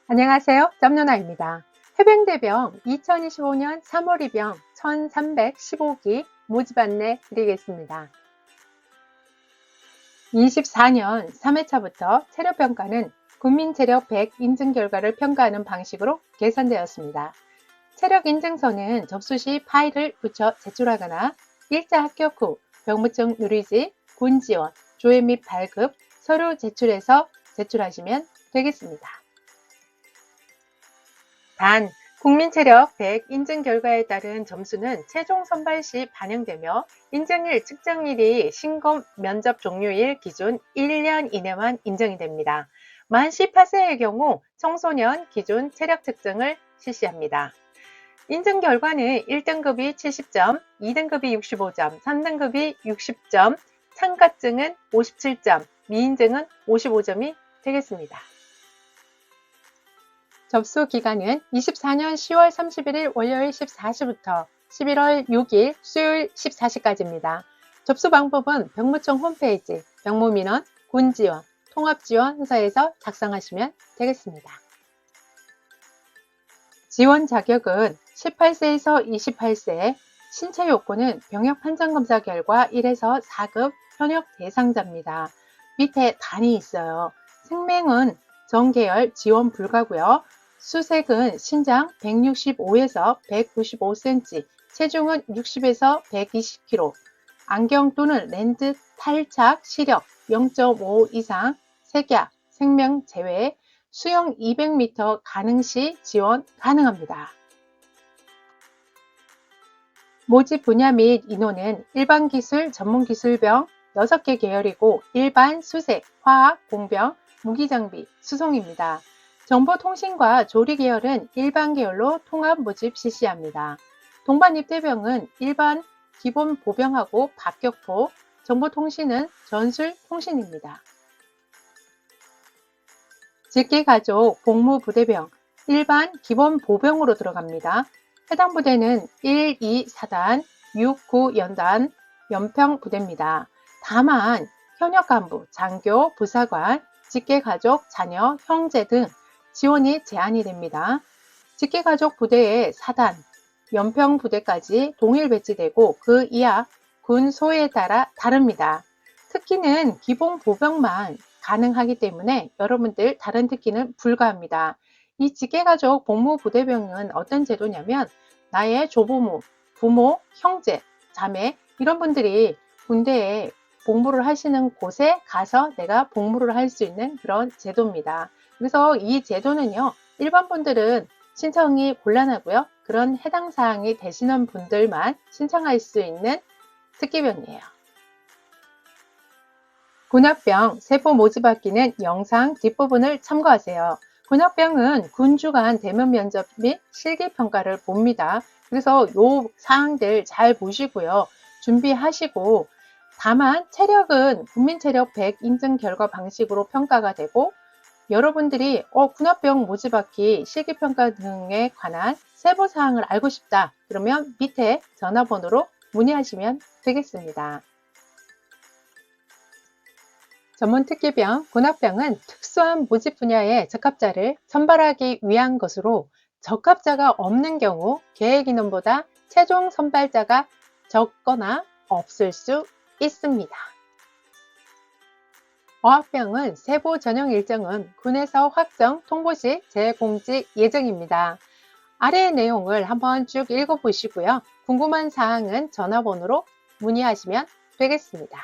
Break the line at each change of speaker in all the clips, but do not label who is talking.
안녕하세요. 짬누나입니다. 해병대병 2025년 3월 입영 1315기 모집 안내 드리겠습니다. 24년 3회차부터 체력평가는 국민체력 100 인증 결과를 평가하는 방식으로 개선되었습니다. 체력인증서는 접수 시 파일을 붙여 제출하거나 일자 합격 후 병무증 누리지, 군지원, 조회 및 발급, 서류 제출해서 제출하시면 되겠습니다. 단, 국민체력 100 인증 결과에 따른 점수는 최종 선발 시 반영되며 인증일 측정일이 신검 면접 종료일 기준 1년 이내만 인정이 됩니다. 만 18세의 경우 청소년 기준 체력 측정을 실시합니다. 인증 결과는 1등급이 70점, 2등급이 65점, 3등급이 60점, 참가증은 57점, 미인증은 55점이 되겠습니다. 접수 기간은 24년 10월 31일 월요일 14시부터 11월 6일 수요일 14시까지입니다. 접수 방법은 병무청 홈페이지, 병무민원, 군지원, 통합지원서에서 작성하시면 되겠습니다. 지원 자격은 18세에서 28세, 신체 요건은 병역 판정검사 결과 1에서 4급 현역 대상자입니다. 밑에 단이 있어요. 생명은 전계열 지원 불가고요. 수색은 신장 165에서 195cm, 체중은 60에서 120kg, 안경 또는 렌즈 탈착 시력 0.5 이상, 색약, 생명 제외, 수영 200m 가능 시 지원 가능합니다. 모집 분야 및 인원은 일반 기술, 전문 기술병 6개 계열이고 일반, 수색, 화학, 공병, 무기장비, 수송입니다. 정보통신과 조리 계열은 일반 계열로 통합 모집 실시합니다. 동반 입대병은 일반 기본 보병하고 박격포, 정보통신은 전술 통신입니다. 직계가족 복무부대병 일반 기본 보병으로 들어갑니다. 해당 부대는 1, 2 사단, 6, 9 연단, 연평 부대입니다. 다만 현역 간부, 장교, 부사관, 직계가족, 자녀, 형제 등 지원이 제한이 됩니다. 직계가족 부대의 사단, 연평 부대까지 동일 배치되고 그 이하 군 소에 따라 다릅니다. 특기는 기본 보병만 가능하기 때문에 여러분들 다른 특기는 불가합니다. 이 직계가족 복무부대병은 어떤 제도냐면 나의 조부모, 부모, 형제, 자매 이런 분들이 군대에 복무를 하시는 곳에 가서 내가 복무를 할 수 있는 그런 제도입니다. 그래서 이 제도는요, 일반 분들은 신청이 곤란하고요. 그런 해당 사항이 되시는 분들만 신청할 수 있는 특기병이에요. 군합병 세부 모집받기는 영상 뒷부분을 참고하세요. 군합병은 군 주간 대면 면접 및 실기평가를 봅니다. 그래서 요 사항들 잘 보시고요. 준비하시고 다만 체력은 국민체력 100 인증 결과 방식으로 평가가 되고 여러분들이 군합병 모집받기 실기평가 등에 관한 세부사항을 알고 싶다. 그러면 밑에 전화번호로 문의하시면 되겠습니다. 전문특기병, 군합병은 특수한 모집 분야의 적합자를 선발하기 위한 것으로 적합자가 없는 경우 계획인원보다 최종 선발자가 적거나 없을 수 있습니다. 어학병은 세부 전형 일정은 군에서 확정 통보 시 재공지 예정입니다. 아래의 내용을 한번 쭉 읽어보시고요. 궁금한 사항은 전화번호로 문의하시면 되겠습니다.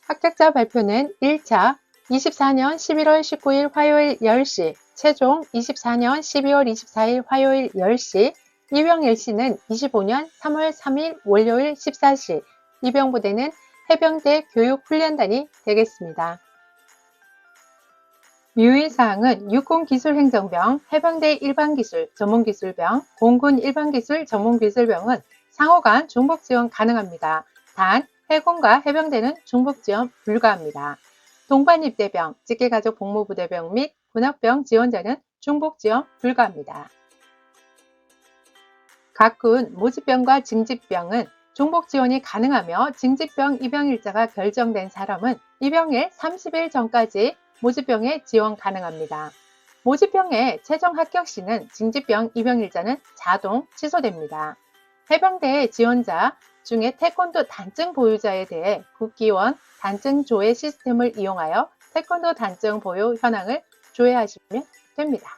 합격자 발표는 1차 24년 11월 19일 화요일 10시, 최종 24년 12월 24일 화요일 10시, 입영 일시는 25년 3월 3일 월요일 14시, 입영부대는 해병대 교육훈련단이 되겠습니다. 유의사항은 육군기술행정병, 해병대 일반기술, 전문기술병, 공군 일반기술, 전문기술병은 상호간 중복지원 가능합니다. 단, 해군과 해병대는 중복지원 불가합니다. 동반입대병, 직계가족 복무부대병 및 군합병 지원자는 중복지원 불가합니다. 각 군 모집병과 징집병은 중복 지원이 가능하며 징집병 입영일자가 결정된 사람은 입영일 30일 전까지 모집병에 지원 가능합니다. 모집병의 최종 합격 시는 징집병 입영일자는 자동 취소됩니다. 해병대 지원자 중에 태권도 단증 보유자에 대해 국기원 단증 조회 시스템을 이용하여 태권도 단증 보유 현황을 조회하시면 됩니다.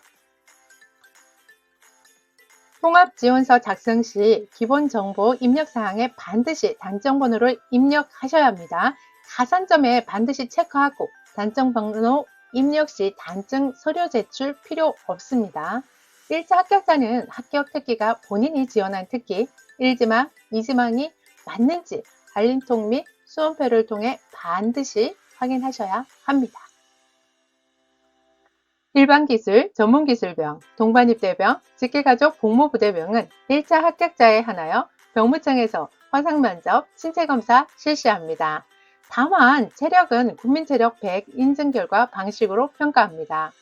통합지원서 작성 시 기본정보 입력사항에 반드시 단정번호를 입력하셔야 합니다. 가산점에 반드시 체크하고 단정번호 입력 시 단증 서류 제출 필요 없습니다. 1차 합격자는 합격 특기가 본인이 지원한 특기 1지망, 2지망이 맞는지 알림통 및 수험표를 통해 반드시 확인하셔야 합니다. 일반기술, 전문기술병, 동반입대병, 직계가족 복무부대병은 1차 합격자에 한하여 병무청에서 화상면접, 신체검사 실시합니다. 다만 체력은 국민체력 100 인증 결과 방식으로 평가합니다.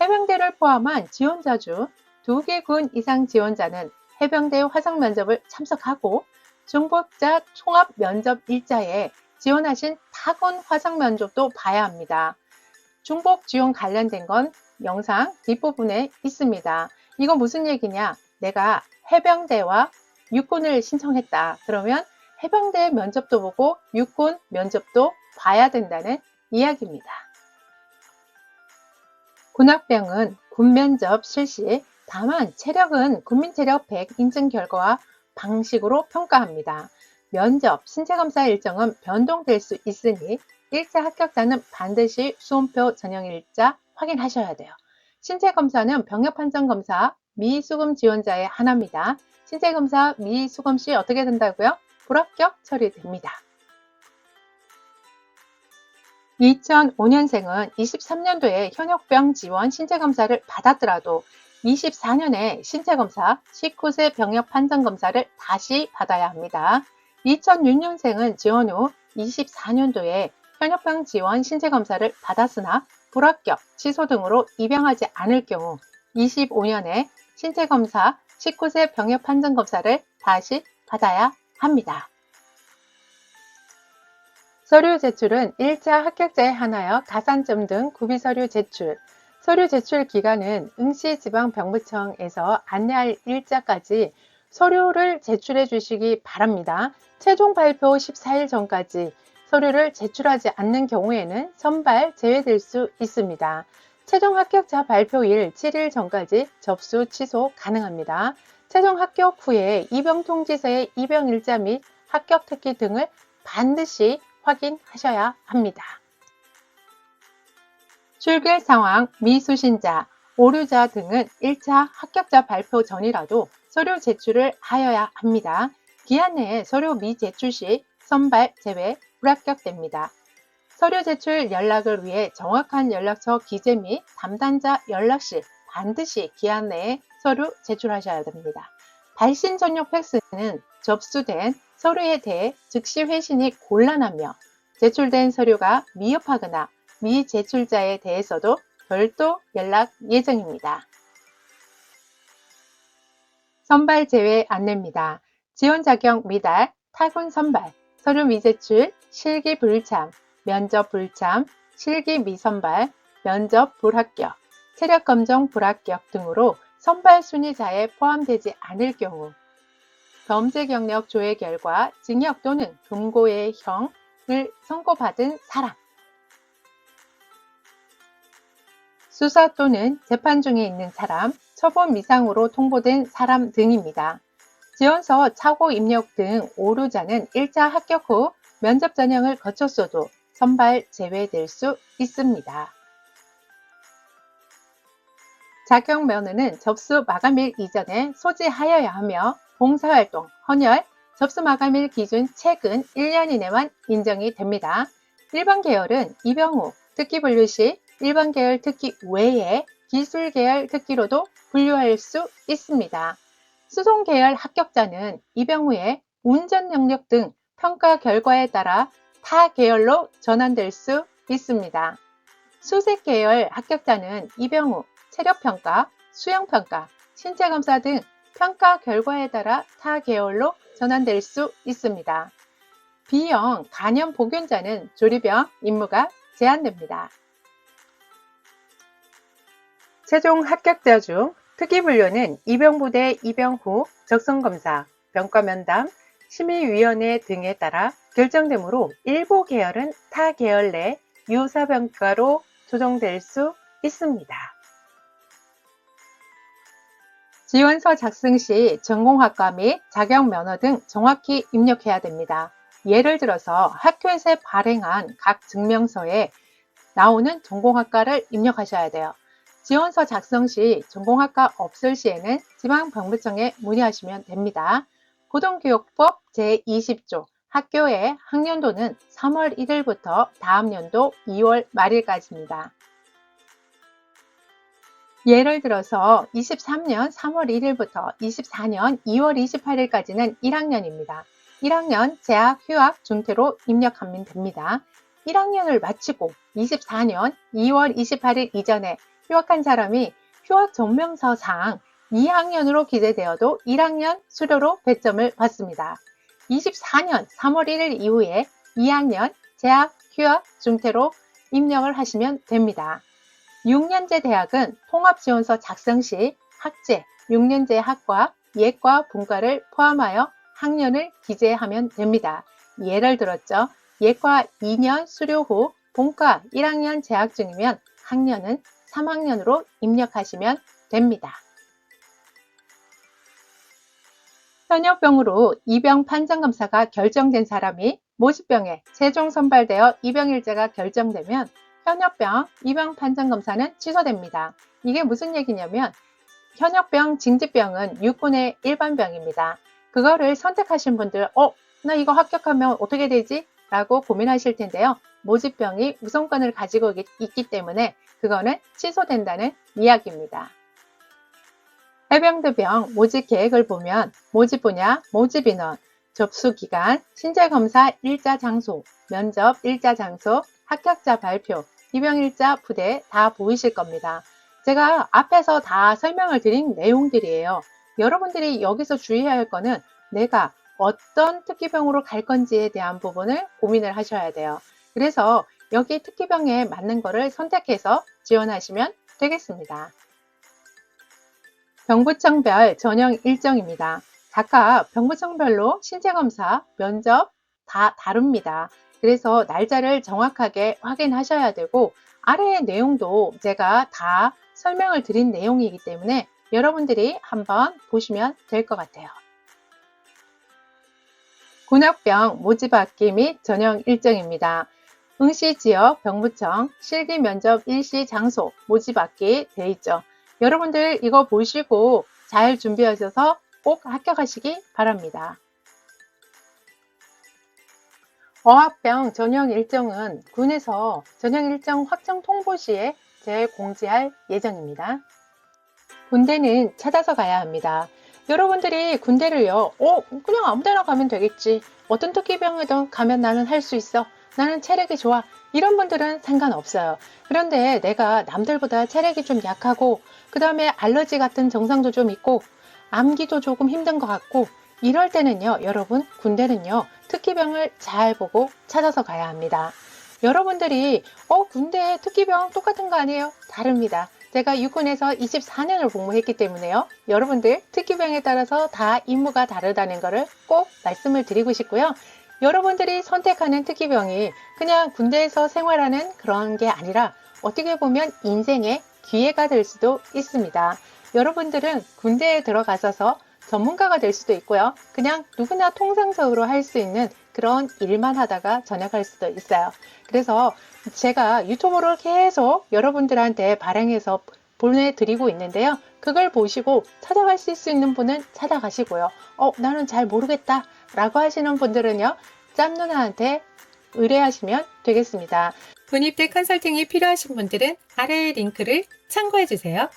해병대를 포함한 지원자 중 2개 군 이상 지원자는 해병대 화상면접을 참석하고 중복자 통합면접 일자에 지원하신 타군 화상면접도 봐야 합니다. 중복 지원 관련된 건 영상 뒷부분에 있습니다. 이건 무슨 얘기냐? 내가 해병대와 육군을 신청했다. 그러면 해병대 면접도 보고 육군 면접도 봐야 된다는 이야기입니다. 군합병은 군면접 실시, 다만 체력은 국민체력 100 인증 결과와 방식으로 평가합니다. 면접, 신체검사 일정은 변동될 수 있으니 1차 합격자는 반드시 수험표 전형일자 확인하셔야 돼요. 신체검사는 병역판정검사 미수금 지원자의 하나입니다. 신체검사 미수금 시 어떻게 된다고요? 불합격 처리됩니다. 2005년생은 23년도에 현역병 지원 신체검사를 받았더라도 24년에 신체검사 19세 병역판정검사를 다시 받아야 합니다. 2006년생은 지원 후 24년도에 현역병 지원 신체검사를 받았으나 불합격, 취소 등으로 입영하지 않을 경우 25년에 신체검사 19세 병역판정검사를 다시 받아야 합니다. 서류 제출은 1차 합격자에 한하여 가산점 등 구비서류 제출, 서류 제출 기간은 응시지방병무청에서 안내할 일자까지 서류를 제출해 주시기 바랍니다. 최종 발표 14일 전까지 서류를 제출하지 않는 경우에는 선발 제외될 수 있습니다. 최종 합격자 발표일 7일 전까지 접수 취소 가능합니다. 최종 합격 후에 입영통지서의 입영일자 및 합격 특기 등을 반드시 확인하셔야 합니다. 출결 상황, 미수신자, 오류자 등은 1차 합격자 발표 전이라도 서류 제출을 하여야 합니다. 기한 내에 서류 미제출 시 선발 제외 불합격됩니다. 서류 제출 연락을 위해 정확한 연락처 기재 및 담당자 연락 시 반드시 기한 내에 서류 제출하셔야 됩니다. 발신 전용 팩스는 접수된 서류에 대해 즉시 회신이 곤란하며 제출된 서류가 미흡하거나 미제출자에 대해서도 별도 연락 예정입니다. 선발 제외 안내입니다. 지원 자격 미달, 타군 선발, 서류 미제출, 실기 불참, 면접 불참, 실기 미선발, 면접 불합격, 체력 검정 불합격 등으로 선발 순위자에 포함되지 않을 경우 범죄 경력 조회 결과 징역 또는 금고의 형을 선고받은 사람, 수사 또는 재판 중에 있는 사람, 처분 미상으로 통보된 사람 등입니다. 지원서 착오 입력 등 오류자는 1차 합격 후 면접 전형을 거쳤어도 선발 제외될 수 있습니다. 자격 면허는 접수 마감일 이전에 소지하여야 하며 봉사활동, 헌혈, 접수 마감일 기준 최근 1년 이내만 인정이 됩니다. 일반 계열은 입영 후 특기 분류 시 일반 계열 특기 외에 기술 계열 특기로도 분류할 수 있습니다. 수송 계열 합격자는 입영 후에 운전 능력 등 평가 결과에 따라 타 계열로 전환될 수 있습니다. 수색 계열 합격자는 입영 후 체력평가, 수영평가, 신체검사 등 평가 결과에 따라 타 계열로 전환될 수 있습니다. B형 간염 보균자는 조리병 임무가 제한됩니다. 최종 합격자 중 특이분류는 입영부대 입영 후 적성검사, 병과면담, 심의위원회 등에 따라 결정되므로 일부 계열은 타 계열 내 유사병과로 조정될 수 있습니다. 지원서 작성 시 전공학과 및 자격면허 등 정확히 입력해야 됩니다. 예를 들어서 학교에서 발행한 각 증명서에 나오는 전공학과를 입력하셔야 돼요. 지원서 작성 시 전공학과 없을 시에는 지방병부청에 문의하시면 됩니다. 고등교육법 제20조 학교의 학년도는 3월 1일부터 다음 연도 2월 말일까지입니다. 예를 들어서 23년 3월 1일부터 24년 2월 28일까지는 1학년입니다. 1학년 재학, 휴학, 중퇴로 입력하면 됩니다. 1학년을 마치고 24년 2월 28일 이전에 휴학한 사람이 휴학 증명서상 2학년으로 기재되어도 1학년 수료로 배점을 받습니다. 24년 3월 1일 이후에 2학년 재학, 휴학, 중퇴로 입력을 하시면 됩니다. 6년제 대학은 통합지원서 작성 시 학제, 6년제 학과, 예과, 분과를 포함하여 학년을 기재하면 됩니다. 예를 들었죠. 예과 2년 수료 후 본과 1학년 재학 중이면 학년은 3학년으로 입력하시면 됩니다. 현역병으로 입영 판정검사가 결정된 사람이 모집병에 최종 선발되어 입영일자가 결정되면 현역병 입영 판정검사는 취소됩니다. 이게 무슨 얘기냐면 현역병, 징집병은 육군의 일반병입니다. 그거를 선택하신 분들 나 이거 합격하면 어떻게 되지? 라고 고민하실 텐데요. 모집병이 우선권을 가지고 있기 때문에 그거는 취소된다는 이야기입니다. 해병대병 모집 계획을 보면 모집 분야, 모집 인원, 접수 기간, 신체검사 일자 장소, 면접 일자 장소, 합격자 발표, 입영일자 부대 다 보이실 겁니다. 제가 앞에서 다 설명을 드린 내용들이에요. 여러분들이 여기서 주의해야 할 거는 내가 어떤 특기병으로 갈 건지에 대한 부분을 고민을 하셔야 돼요. 그래서 여기 특기병에 맞는 거를 선택해서 지원하시면 되겠습니다. 병부청별 전형 일정입니다. 각각 병부청별로 신체검사, 면접 다 다릅니다. 그래서 날짜를 정확하게 확인하셔야 되고 아래의 내용도 제가 다 설명을 드린 내용이기 때문에 여러분들이 한번 보시면 될 것 같아요. 군역병 모집받기 및 전형 일정입니다. 응시지역 병부청 실기 면접 일시 장소 모집받기 돼 있죠. 여러분들 이거 보시고 잘 준비하셔서 꼭 합격하시기 바랍니다. 어학병 전형 일정은 군에서 전형 일정 확정 통보 시에 재공지할 예정입니다. 군대는 찾아서 가야 합니다. 여러분들이 군대를요, 그냥 아무 데나 가면 되겠지. 어떤 특기병이든 가면 나는 할 수 있어. 나는 체력이 좋아. 이런 분들은 상관없어요. 그런데 내가 남들보다 체력이 좀 약하고 그 다음에 알러지 같은 증상도 좀 있고 암기도 조금 힘든 것 같고 이럴 때는요, 여러분 군대는요 특기병을 잘 보고 찾아서 가야 합니다. 여러분들이 군대 특기병 똑같은 거 아니에요? 다릅니다. 제가 육군에서 24년을 복무했기 때문에요. 여러분들 특기병에 따라서 다 임무가 다르다는 것을 꼭 말씀을 드리고 싶고요. 여러분들이 선택하는 특기병이 그냥 군대에서 생활하는 그런 게 아니라 어떻게 보면 인생의 기회가 될 수도 있습니다. 여러분들은 군대에 들어가셔서 전문가가 될 수도 있고요. 그냥 누구나 통상적으로 할 수 있는 그런 일만 하다가 전역할 수도 있어요. 그래서 제가 유튜브로 계속 여러분들한테 발행해서 보내드리고 있는데요. 그걸 보시고 찾아가실 수 있는 분은 찾아가시고요. 나는 잘 모르겠다 라고 하시는 분들은요. 짬 누나한테 의뢰하시면 되겠습니다.
군입대 컨설팅이 필요하신 분들은 아래의 링크를 참고해 주세요.